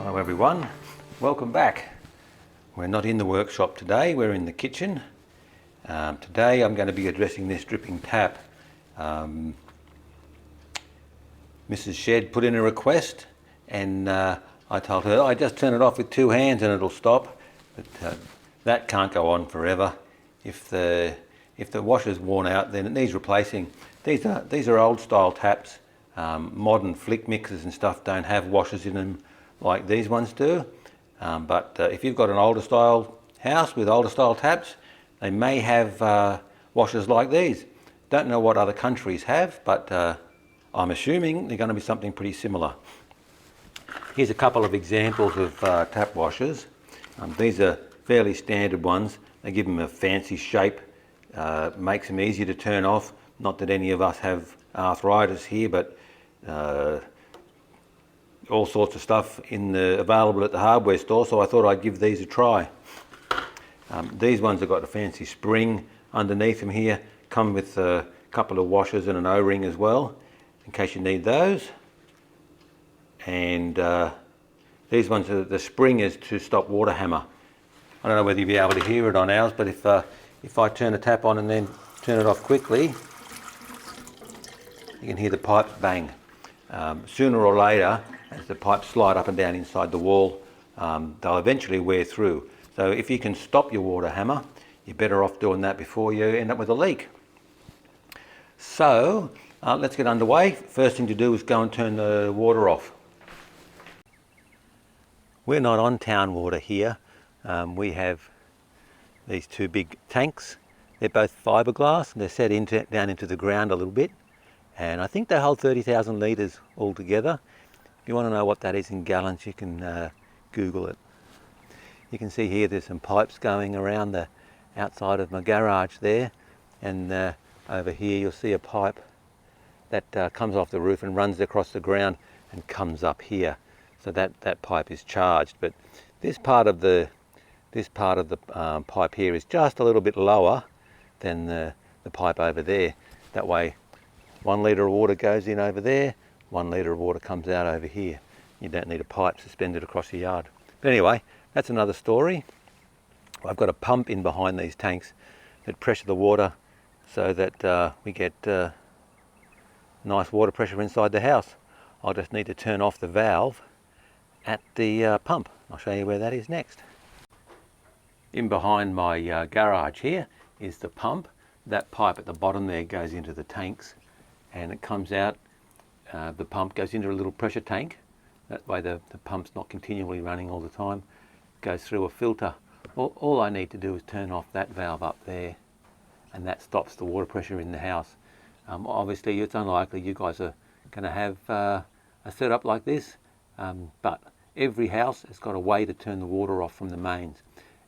Hello everyone, welcome back. We're not in the workshop today, we're in the kitchen. Today I'm going to be addressing this dripping tap. Mrs. Shed put in a request and I told her I just turn it off with two hands and it'll stop. But that can't go on forever. If the washer's worn out, then it needs replacing. These are old style taps. Modern flick mixers and stuff don't have washers in them like these ones do. But if you've got an older style house with older style taps, they may have washers like these. Don't know what other countries have, but I'm assuming they're going to be something pretty similar. Here's a couple of examples of tap washers. These are fairly standard ones. They give them a fancy shape, makes them easy to turn off. Not that any of us have arthritis here, but all sorts of stuff available at the hardware store, so I thought I'd give these a try. These ones have got a fancy spring underneath them here, come with a couple of washers and an O-ring as well, in case you need those. And these ones, the spring is to stop water hammer. I don't know whether you'll be able to hear it on ours, but if I turn the tap on and then turn it off quickly, you can hear the pipes bang. Sooner or later, as the pipes slide up and down inside the wall, they'll eventually wear through. So if you can stop your water hammer, you're better off doing that before you end up with a leak. So let's get underway. First thing to do is go and turn the water off. We're not on town water here. We have these two big tanks. They're both fiberglass. They're set down into the ground a little bit. And I think they hold 30,000 litres altogether. If you want to know what that is in gallons, you can Google it. You can see here there's some pipes going around the outside of my garage there. And over here you'll see a pipe that comes off the roof and runs across the ground and comes up here. So that pipe is charged. But this part of the pipe here is just a little bit lower than the pipe over there. That way 1 litre of water goes in over there, 1 litre of water comes out over here. You don't need a pipe suspended across the yard. But anyway, that's another story. I've got a pump in behind these tanks that pressure the water so that we get nice water pressure inside the house. I'll just need to turn off the valve at the pump. I'll show you where that is next. In behind my garage here is the pump. That pipe at the bottom there goes into the tanks and it comes out. The pump goes into a little pressure tank. That way the pump's not continually running all the time. It goes through a filter. All I need to do is turn off that valve up there and that stops the water pressure in the house. Obviously it's unlikely you guys are going to have a setup like this, but every house has got a way to turn the water off from the mains.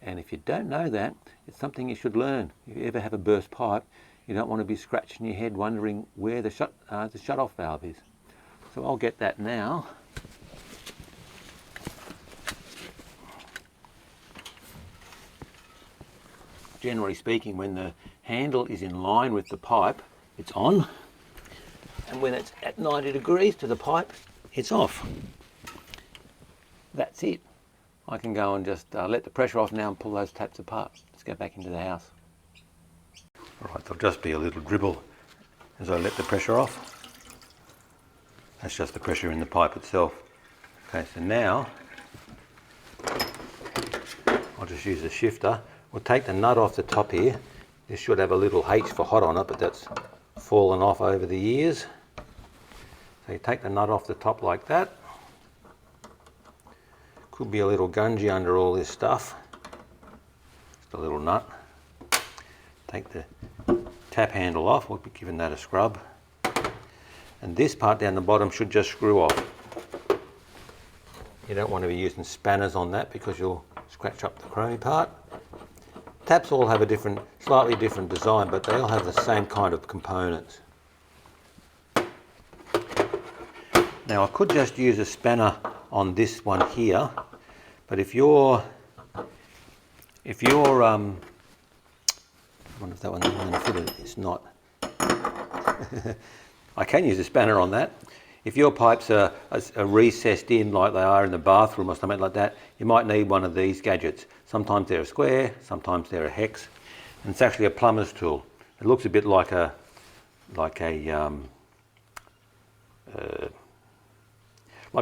And if you don't know that, it's something you should learn. If you ever have a burst pipe, you don't want to be scratching your head wondering where the shut-off valve is. So I'll get that now. Generally speaking, when the handle is in line with the pipe, it's on. And when it's at 90 degrees to the pipe, it's off. That's it. I can go and just let the pressure off now and pull those taps apart. Let's go back into the house. All right, there'll just be a little dribble as I let the pressure off. That's just the pressure in the pipe itself. Okay, so now I'll just use a shifter. We'll take the nut off the top here. This should have a little H for hot on it, but that's fallen off over the years. So you take the nut off the top like that. Could be a little gungy under all this stuff. Just a little nut. Take the tap handle off, we'll be giving that a scrub. And this part down the bottom should just screw off. You don't want to be using spanners on that because you'll scratch up the chromey part. Taps all have a slightly different design, but they all have the same kind of components. Now I could just use a spanner on this one here, but if you're I wonder if that one's fitted. It's not. I can use a spanner on that. If your pipes are recessed in like they are in the bathroom or something like that, you might need one of these gadgets. Sometimes they're a square, sometimes they're a hex, and it's actually a plumber's tool. It looks a bit like a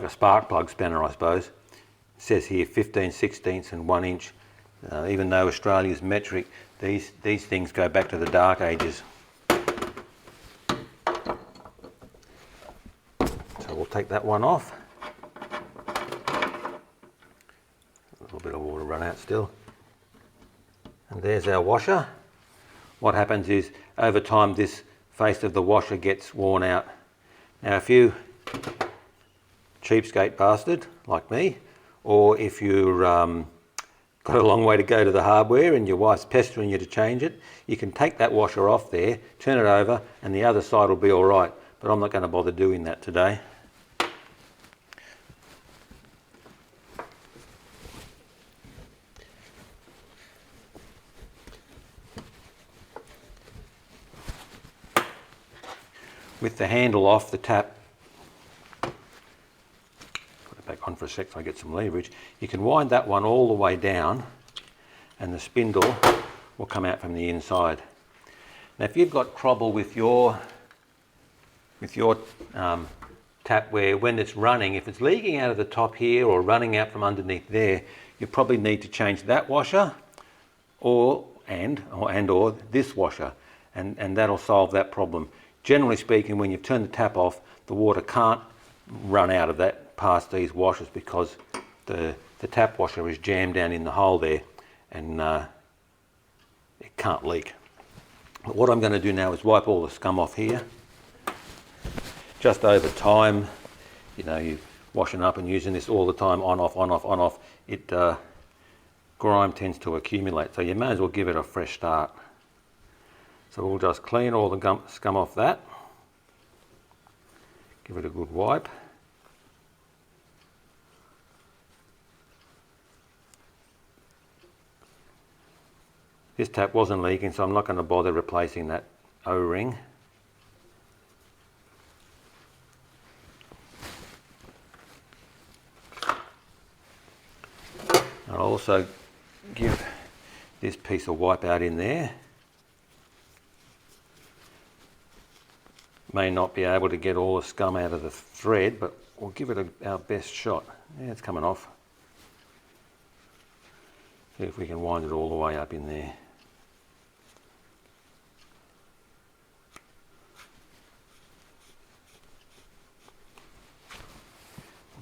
spark plug spanner, I suppose. It says here 15/16 and 1 inch. Even though Australia's metric, these things go back to the dark ages. So we'll take that one off. A little bit of water run out still. And there's our washer. What happens is, over time, this face of the washer gets worn out. Now, if you cheapskate bastard like me, or if you're got a long way to go to the hardware and your wife's pestering you to change it, you can take that washer off there, turn it over, and the other side will be all right. But I'm not going to bother doing that today. With the handle off the tap, put it back on for a sec so I get some leverage, you can wind that one all the way down and the spindle will come out from the inside. Now if you've got trouble with your tap where when it's running, if it's leaking out of the top here or running out from underneath there, you probably need to change that washer or this washer, and that'll solve that problem. Generally speaking, when you've turned the tap off, the water can't run out of that past these washers because the tap washer is jammed down in the hole there, and it can't leak. But what I'm going to do now is wipe all the scum off here. Just over time, you know, you're washing up and using this all the time, on, off, on, off, on, off, grime tends to accumulate, so you may as well give it a fresh start. So we'll just clean all the scum off that, give it a good wipe. This tap wasn't leaking, so I'm not going to bother replacing that O-ring. I'll also give this piece of wipe out in there. May not be able to get all the scum out of the thread, but we'll give it our best shot. Yeah, it's coming off. See if we can wind it all the way up in there.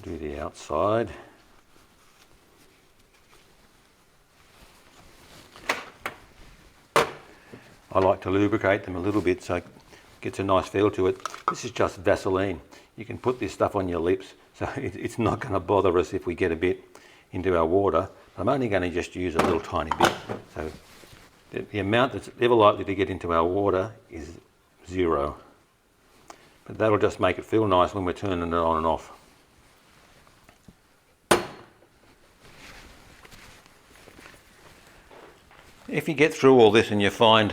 Do the outside. I like to lubricate them a little bit so it gets a nice feel to it. This is just Vaseline. You can put this stuff on your lips, so it's not going to bother us if we get a bit into our water. I'm only going to just use a little tiny bit. So the amount that's ever likely to get into our water is 0. But that'll just make it feel nice when we're turning it on and off. If you get through all this and you find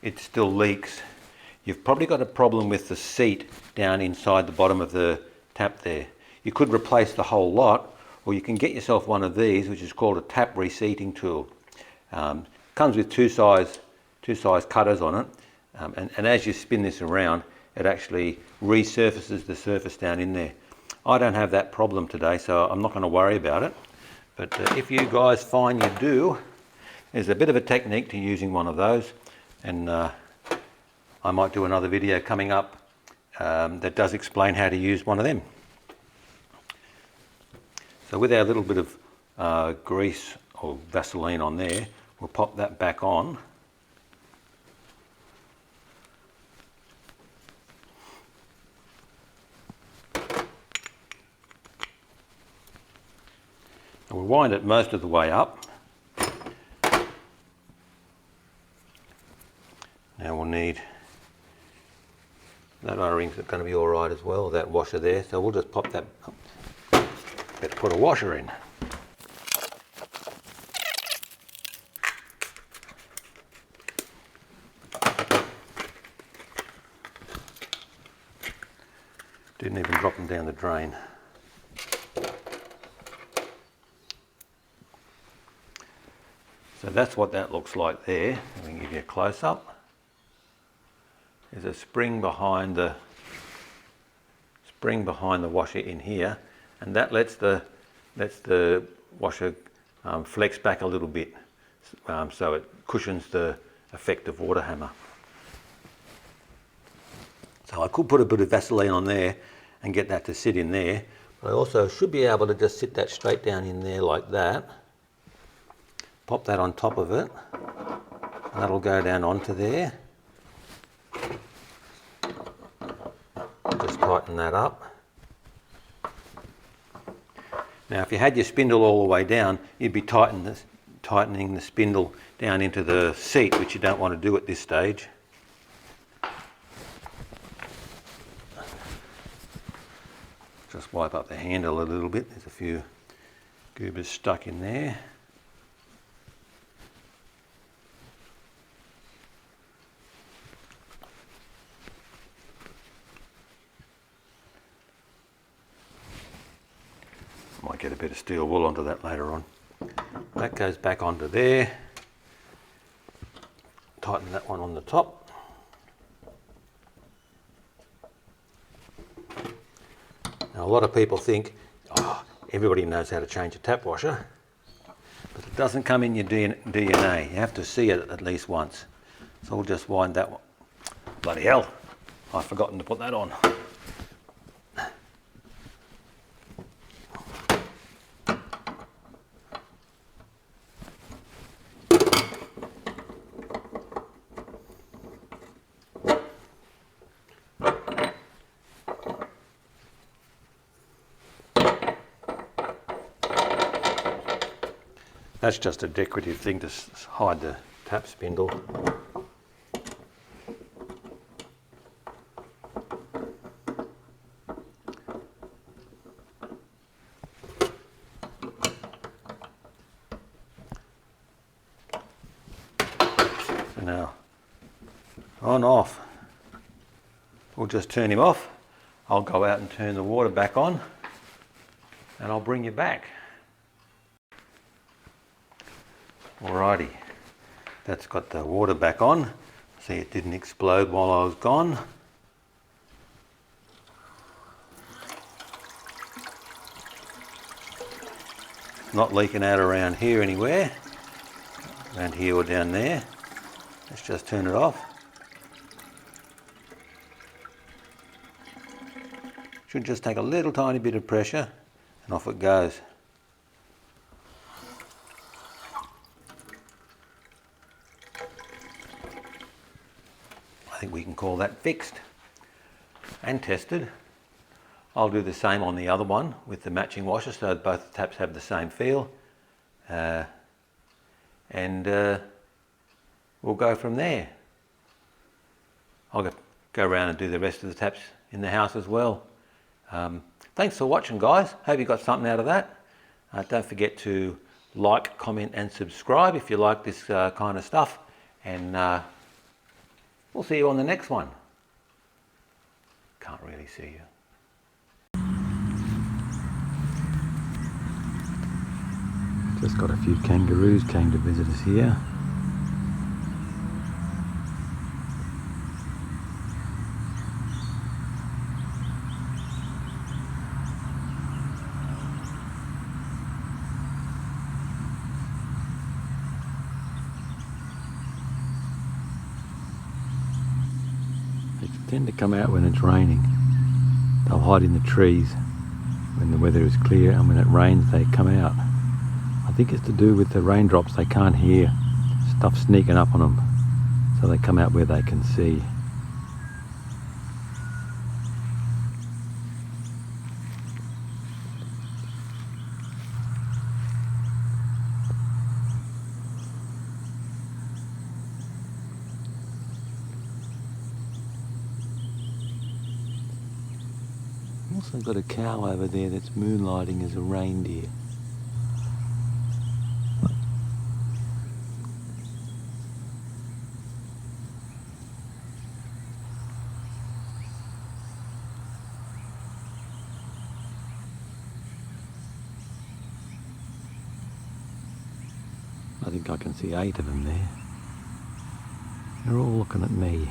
it still leaks, you've probably got a problem with the seat down inside the bottom of the tap there. You could replace the whole lot, or you can get yourself one of these, which is called a tap reseating tool. Comes with two size cutters on it, and as you spin this around, it actually resurfaces the surface down in there. I don't have that problem today, so I'm not going to worry about it. But if you guys find you do, there's a bit of a technique to using one of those, and I might do another video coming up that does explain how to use one of them. So with our little bit of grease or Vaseline on there, we'll pop that back on. And we'll wind it most of the way up. Now we'll need that O-ring's going to be all right as well, that washer there, so we'll just pop that up. Better put a washer in. Didn't even drop them down the drain. So that's what that looks like there. Let me give you a close-up. There's a spring behind the washer in here, and that lets the washer flex back a little bit, so it cushions the effect of water hammer. So I could put a bit of Vaseline on there and get that to sit in there, but I also should be able to just sit that straight down in there like that. Pop that on top of it, and that'll go down onto there. Just tighten that up. Now if you had your spindle all the way down, you'd be tightening the spindle down into the seat, which you don't want to do at this stage. Just wipe up the handle a little bit. There's a few goobers stuck in there. Might get a bit of steel wool onto that later on. That goes back onto there. Tighten that one on the top. Now a lot of people think, oh, everybody knows how to change a tap washer, but it doesn't come in your DNA. You have to see it at least once. So we'll just wind that one. Bloody hell, I've forgotten to put that on. That's just a decorative thing to hide the tap spindle. So now, on off. We'll just turn him off. I'll go out and turn the water back on, and I'll bring you back. Alrighty, that's got the water back on. See, it didn't explode while I was gone. Not leaking out around here anywhere, around here or down there. Let's just turn it off. Should just take a little tiny bit of pressure and off it goes. I think we can call that fixed and tested. I'll do the same on the other one with the matching washer, so both taps have the same feel, and we'll go from there. I'll go around and do the rest of the taps in the house as well. Thanks for watching, guys. Hope you got something out of that. Don't forget to like, comment and subscribe if you like this kind of stuff, and we'll see you on the next one. Can't really see you. Just got a few kangaroos came to visit us here. They tend to come out when it's raining. They'll hide in the trees when the weather is clear, and when it rains they come out. I think it's to do with the raindrops. They can't hear stuff sneaking up on them, so they come out where they can see. Also got a cow over there that's moonlighting as a reindeer. think I can see 8 of them there. They're all looking at me.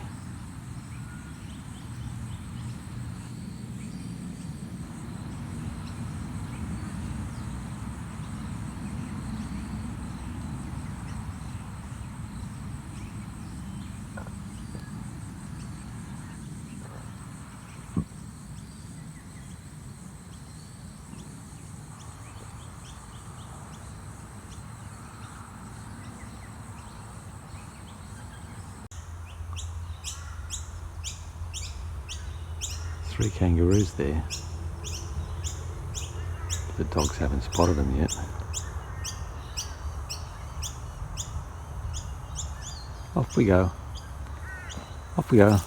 Three kangaroos there. The dogs haven't spotted them yet. Off we go. Off we go.